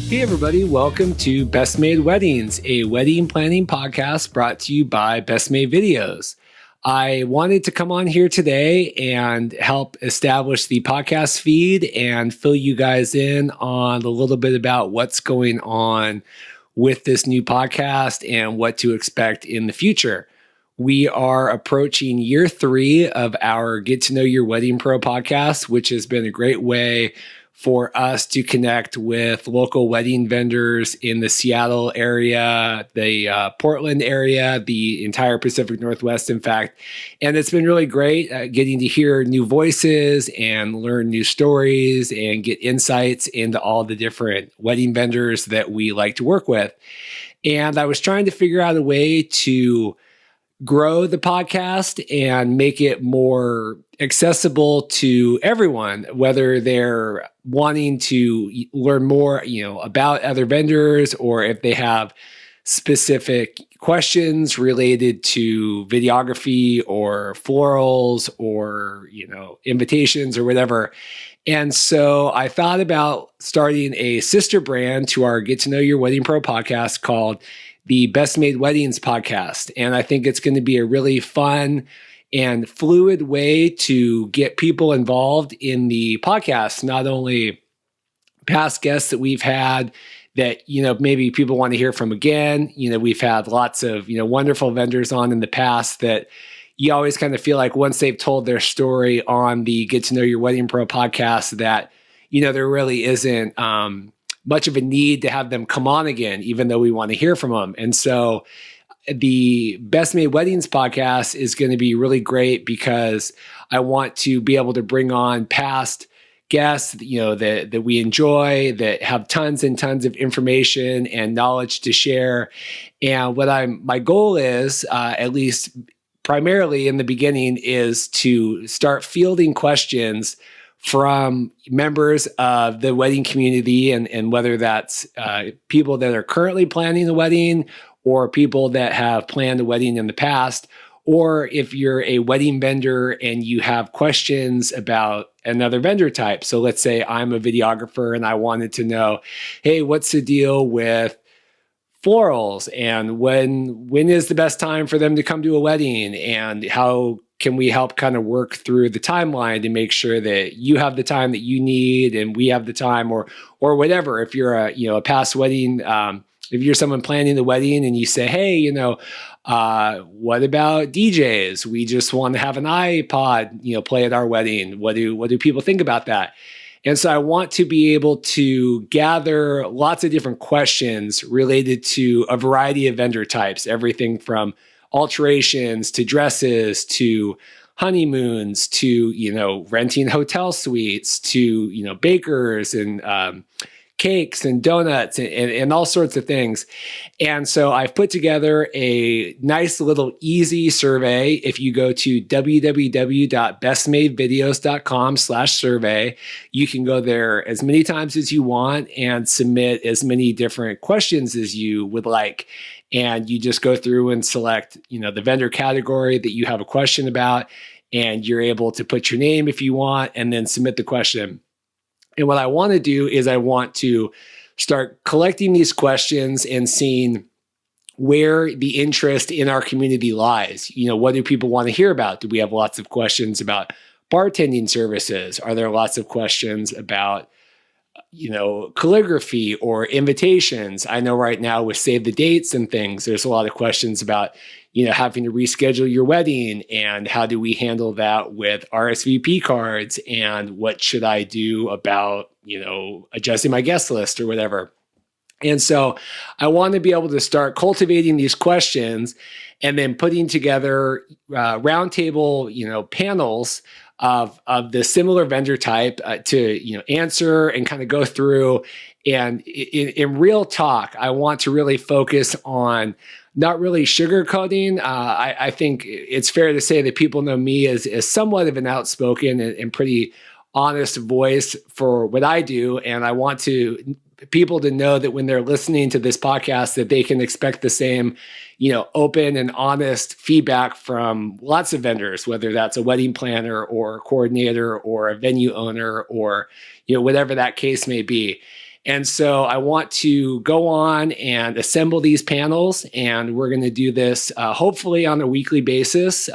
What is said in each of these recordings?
Hey everybody, welcome to Best Made Weddings, a wedding planning podcast brought to you by Best Made Videos. I wanted to come on here today and help establish the podcast feed and fill you guys in on a little bit about what's going on with this new podcast and what to expect in the future. We are approaching year 3 of our Get to Know Your Wedding Pro podcast, which has been a great way for us to connect with local wedding vendors in the Seattle area, the Portland area, the entire Pacific Northwest, in fact. And it's been really great getting to hear new voices and learn new stories and get insights into all the different wedding vendors that we like to work with. And I was trying to figure out a way to grow the podcast and make it more accessible to everyone, whether they're wanting to learn more, about other vendors, or if they have specific questions related to videography or florals or, invitations or whatever. And so I thought about starting a sister brand to our Get to Know Your Wedding Pro podcast called the Best Made Weddings podcast. And I think it's going to be a really fun and fluid way to get people involved in the podcast, not only past guests that we've had that, maybe people want to hear from again. We've had lots of, wonderful vendors on in the past that you always kind of feel like once they've told their story on the Get to Know Your Wedding Pro podcast that, there really isn't much of a need to have them come on again, even though we want to hear from them. And so the Best Made Weddings podcast is going to be really great because I want to be able to bring on past guests, that we enjoy, that have tons and tons of information and knowledge to share. And my goal is, at least primarily in the beginning, is to start fielding questions from members of the wedding community, and whether that's people that are currently planning a wedding or people that have planned a wedding in the past, or if you're a wedding vendor and you have questions about another vendor type. So let's say I'm a videographer and I wanted to know, hey, what's the deal with florals, and when is the best time for them to come to a wedding, and how can we help kind of work through the timeline to make sure that you have the time that you need and we have the time, or whatever. If you're a past wedding, if you're someone planning the wedding and you say, hey, what about DJs? We just want to have an iPod, play at our wedding. What do people think about that? And so I want to be able to gather lots of different questions related to a variety of vendor types, everything from alterations to dresses to honeymoons to, renting hotel suites to, bakers and cakes and donuts and all sorts of things. And so I've put together a nice little easy survey. If you go to www.bestmadevideos.com/survey, you can go there as many times as you want and submit as many different questions as you would like. And you just go through and select, the vendor category that you have a question about, and you're able to put your name if you want, and then submit the question. And what I want to do is I want to start collecting these questions and seeing where the interest in our community lies. What do people want to hear about? Do we have lots of questions about bartending services? Are there lots of questions about, calligraphy or invitations? I know right now with Save the Dates and things, there's a lot of questions about, having to reschedule your wedding, and how do we handle that with RSVP cards, and what should I do about, adjusting my guest list or whatever. And so I want to be able to start cultivating these questions and then putting together roundtable, panels of the similar vendor type to answer and kind of go through. And in real talk, I want to really focus on not really sugarcoating. I think it's fair to say that people know me as somewhat of an outspoken and pretty honest voice for what I do. And I want people to know that when they're listening to this podcast, that they can expect the same, open and honest feedback from lots of vendors, whether that's a wedding planner or a coordinator or a venue owner or, whatever that case may be. And so I want to go on and assemble these panels, and we're going to do this hopefully on a weekly basis.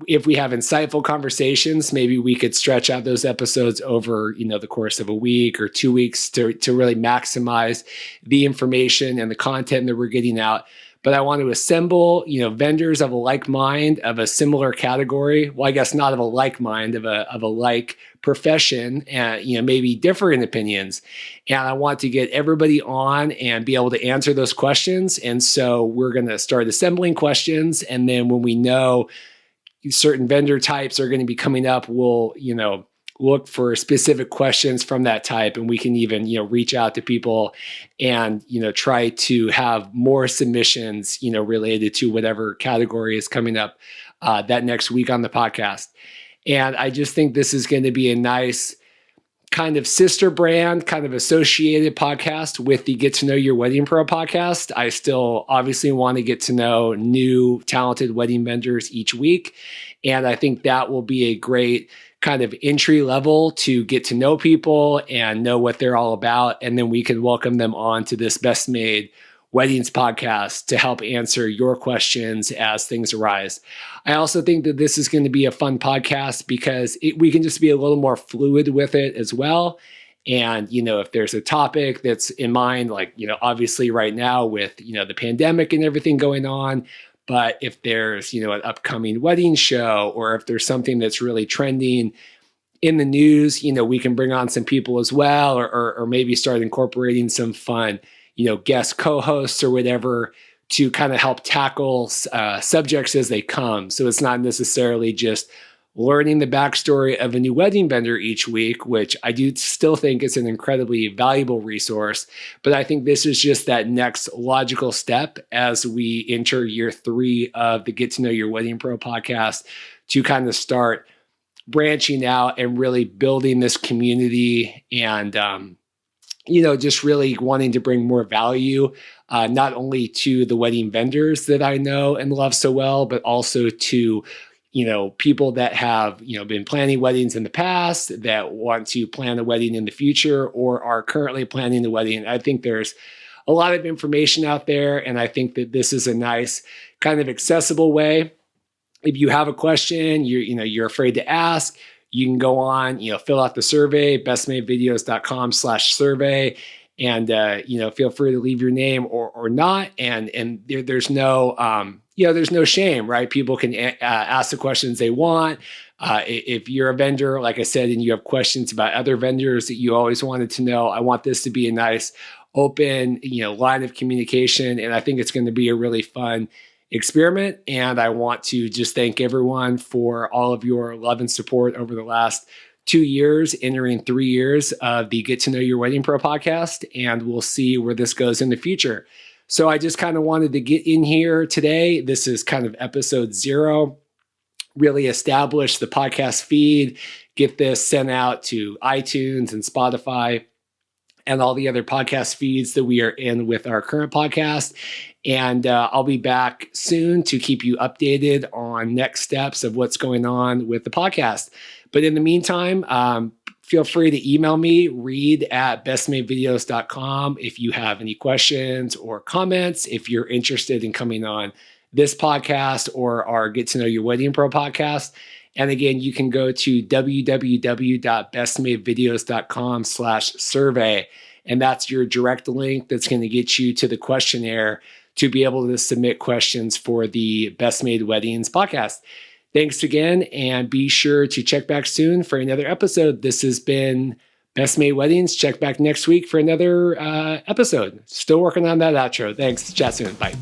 If we have insightful conversations, maybe we could stretch out those episodes over, the course of a week or 2 weeks to really maximize the information and the content that we're getting out. But I want to assemble, vendors of a like mind, of a similar category. Well, I guess not of a like mind, of a like profession, and maybe different opinions. And I want to get everybody on and be able to answer those questions. And so we're going to start assembling questions, and then when we know certain vendor types are going to be coming up, we'll look for specific questions from that type, and we can even reach out to people and try to have more submissions related to whatever category is coming up that next week on the podcast. And I just think this is going to be a nice kind of sister brand, kind of associated podcast with the Get to Know Your Wedding Pro podcast. I still obviously want to get to know new talented wedding vendors each week. And I think that will be a great kind of entry level to get to know people and know what they're all about. And then we can welcome them on to this Best Made Weddings podcast to help answer your questions as things arise. I also think that this is going to be a fun podcast because we can just be a little more fluid with it as well. And, if there's a topic that's in mind, like, obviously right now with, the pandemic and everything going on, but if there's, an upcoming wedding show, or if there's something that's really trending in the news, we can bring on some people as well, or maybe start incorporating some fun guest co-hosts or whatever to kind of help tackle subjects as they come. So it's not necessarily just learning the backstory of a new wedding vendor each week, which I do still think is an incredibly valuable resource. But I think this is just that next logical step as we enter year 3 of the Get to Know Your Wedding Pro podcast to kind of start branching out and really building this community and, just really wanting to bring more value, not only to the wedding vendors that I know and love so well, but also to, people that have, been planning weddings in the past that want to plan a wedding in the future or are currently planning the wedding. I think there's a lot of information out there, and I think that this is a nice kind of accessible way. If you have a question, you're afraid to ask, you can go on, fill out the survey, bestmadevideos.com/survey, and feel free to leave your name or not. And there's no there's no shame, right? People can ask the questions they want. If you're a vendor, like I said, and you have questions about other vendors that you always wanted to know, I want this to be a nice, open, line of communication, and I think it's going to be a really fun experiment. And I want to just thank everyone for all of your love and support over the last 2 years, entering 3 years of the Get to Know Your Wedding Pro podcast, and we'll see where this goes in the future. So I just kind of wanted to get in here today. This is kind of episode 0, really establish the podcast feed, get this sent out to iTunes and Spotify and all the other podcast feeds that we are in with our current podcast. And I'll be back soon to keep you updated on next steps of what's going on with the podcast. But in the meantime, feel free to email me, reed@bestmadevideos.com, if you have any questions or comments, if you're interested in coming on this podcast or our Get to Know Your Wedding Pro podcast. And again, you can go to www.bestmadevideos.com/survey. And that's your direct link that's going to get you to the questionnaire to be able to submit questions for the Best Made Weddings podcast. Thanks again, and be sure to check back soon for another episode. This has been Best Made Weddings. Check back next week for another episode. Still working on that outro. Thanks. Chat soon. Bye.